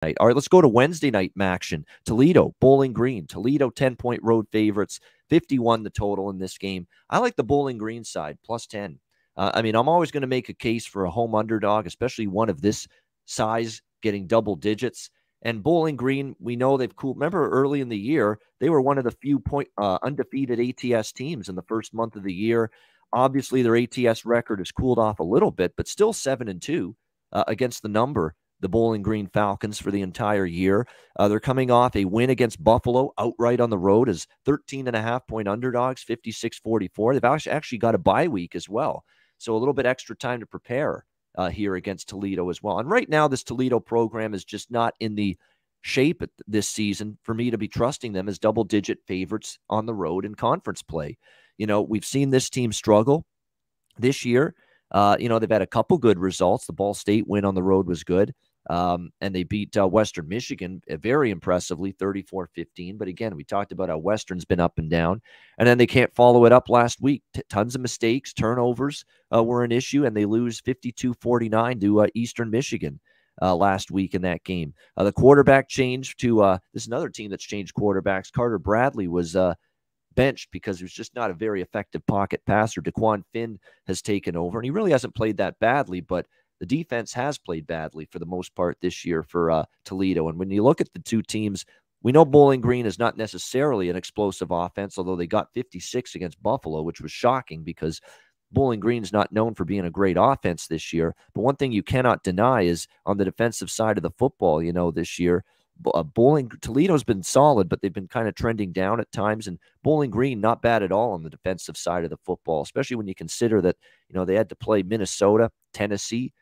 night. All right, let's go to Wednesday night action. Toledo, Bowling Green. Toledo 10-point road favorites, 51 the total in this game. I like the Bowling Green side, plus 10. I mean, I'm always going to make a case for a home underdog, especially one of this size getting double digits. And Bowling Green, we know they've cooled. Remember early in the year, they were one of the few undefeated ATS teams in the first month of the year. Obviously, their ATS record has cooled off a little bit, but still 7-2 against the Bowling Green Falcons for the entire year. They're coming off a win against Buffalo outright on the road as 13.5-point underdogs, 56-44. They've actually got a bye week as well, so a little bit extra time to prepare here against Toledo as well. And right now, this Toledo program is just not in the shape this season for me to be trusting them as double-digit favorites on the road in conference play. You know, we've seen this team struggle this year. You know, they've had a couple good results. The Ball State win on the road was good. And they beat Western Michigan very impressively, 34-15. But again, we talked about how Western's been up and down. And then they can't follow it up last week. Tons of mistakes, turnovers were an issue, and they lose 52-49 to Eastern Michigan last week in that game. The quarterback changed to this is another team that's changed quarterbacks. Carter Bradley was benched because he was just not a very effective pocket passer. DeQuan Finn has taken over, and he really hasn't played that badly, but the defense has played badly for the most part this year for Toledo. And when you look at the two teams, we know Bowling Green is not necessarily an explosive offense, although they got 56 against Buffalo, which was shocking because Bowling Green's not known for being a great offense this year. But one thing you cannot deny is on the defensive side of the football, you know, this year, Toledo's been solid, but they've been kind of trending down at times. And Bowling Green, not bad at all on the defensive side of the football, especially when you consider that, you know, they had to play Minnesota, Tennessee,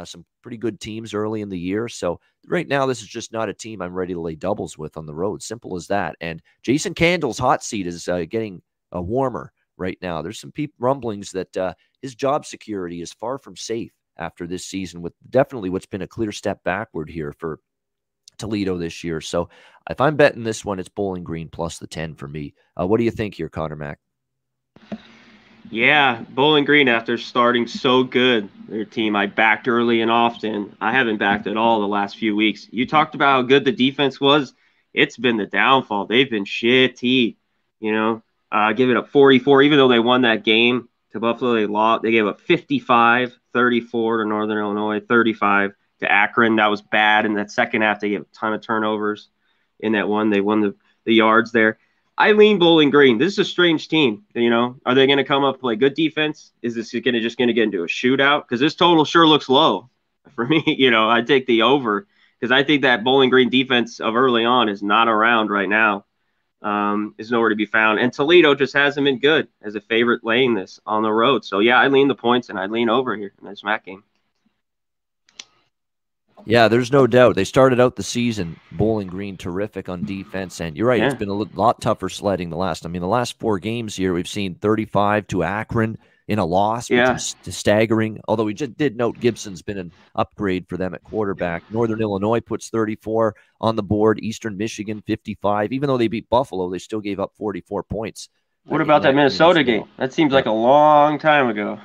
some pretty good teams early in the year. So right now, this is just not a team I'm ready to lay doubles with on the road. Simple as that. And Jason Candle's hot seat is getting warmer right now. There's some rumblings that his job security is far from safe after this season, with definitely what's been a clear step backward here for Toledo this year. So if I'm betting this one, it's Bowling Green plus the 10 for me. What do you think here, Conor Mac? Yeah, Bowling Green, after starting so good, their team I backed early and often. I haven't backed at all the last few weeks. You talked about how good the defense was. It's been the downfall. They've been shitty, you know, giving up 44. Even though they won that game to Buffalo, they lost. They gave up 55-34 to Northern Illinois, 35 to Akron. That was bad. In that second half, they gave a ton of turnovers in that one. They won the yards there. I lean Bowling Green. This is a strange team. You know, are they going to come up and play good defense? Is this just going to get into a shootout? Because this total sure looks low for me. You know, I take the over because I think that Bowling Green defense of early on is not around right now. Is nowhere to be found. And Toledo just hasn't been good as a favorite laying this on the road. So yeah, I lean the points and I lean over here in this MAC game. Yeah, there's no doubt. They started out the season, Bowling Green, terrific on defense. And you're right, It's been a lot tougher sledding the last 4 games here, we've seen 35 to Akron in a loss, which is staggering. Although we just did note Gibson's been an upgrade for them at quarterback. Northern Illinois puts 34 on the board. Eastern Michigan, 55. Even though they beat Buffalo, they still gave up 44 points. What about that Minnesota game? That seems like a long time ago.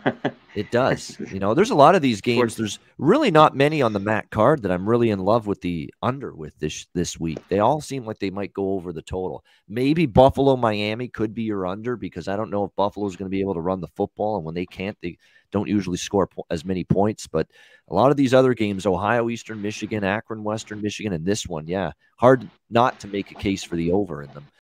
It does. You know, there's a lot of these games. There's really not many on the MAC card that I'm really in love with the under with this week. They all seem like they might go over the total. Maybe Buffalo, Miami could be your under because I don't know if Buffalo's going to be able to run the football. And when they can't, they don't usually score as many points. But a lot of these other games, Ohio, Eastern Michigan, Akron, Western Michigan, and this one, hard not to make a case for the over in them.